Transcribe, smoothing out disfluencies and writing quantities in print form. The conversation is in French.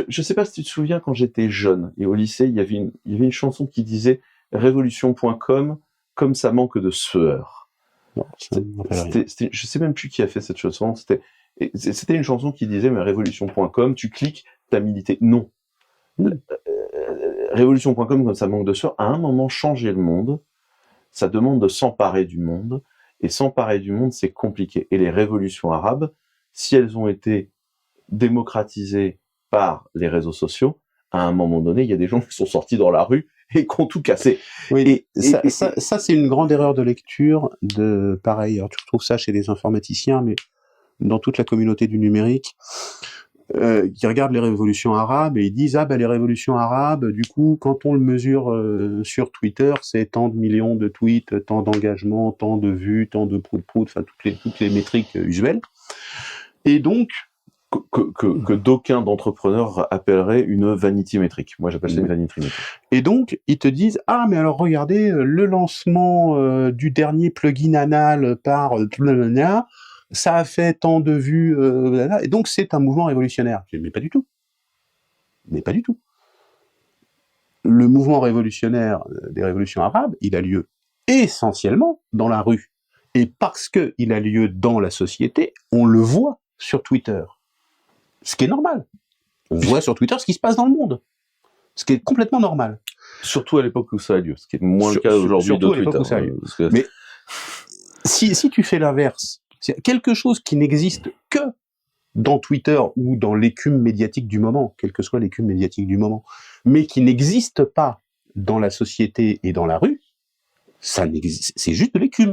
Je sais pas si tu te souviens, quand j'étais jeune et au lycée, il y avait une chanson qui disait révolution.com, comme ça manque de sueur. Non, ça ne me rappelle rien. Je sais même plus qui a fait cette chanson. C'était une chanson qui disait, mais révolution.com, tu cliques, t'as milité. Non. Révolution.com, comme ça manque de sueur, à un moment changer le monde, ça demande de s'emparer du monde, et s'emparer du monde, c'est compliqué. Et les révolutions arabes, si elles ont été démocratisées par les réseaux sociaux, à un moment donné, il y a des gens qui sont sortis dans la rue et qui ont tout cassé. Oui, ça c'est une grande erreur de lecture pareil, alors tu retrouves ça chez les informaticiens, mais dans toute la communauté du numérique, qui regardent les révolutions arabes et ils disent les révolutions arabes, du coup quand on le mesure sur Twitter, c'est tant de millions de tweets, tant d'engagements, tant de vues, tant de prout-prout, enfin toutes les métriques usuelles. Et donc que d'aucuns d'entrepreneurs appelleraient une vanity métrique. Moi, j'appelle ça une vanity métrique. Et donc, ils te disent, mais alors regardez, le lancement du dernier plugin anal par ça a fait tant de vues, et donc c'est un mouvement révolutionnaire. Mais pas du tout. Mais pas du tout. Le mouvement révolutionnaire des révolutions arabes, il a lieu essentiellement dans la rue. Et parce qu'il a lieu dans la société, on le voit sur Twitter. Ce qui est normal. On voit sur Twitter ce qui se passe dans le monde. Ce qui est complètement normal. Surtout à l'époque où ça a lieu, ce qui est moins le cas aujourd'hui de Twitter. Où ça a lieu. Mais si tu fais l'inverse, c'est quelque chose qui n'existe que dans Twitter ou dans l'écume médiatique du moment, quelle que soit l'écume médiatique du moment, mais qui n'existe pas dans la société et dans la rue, c'est juste de l'écume.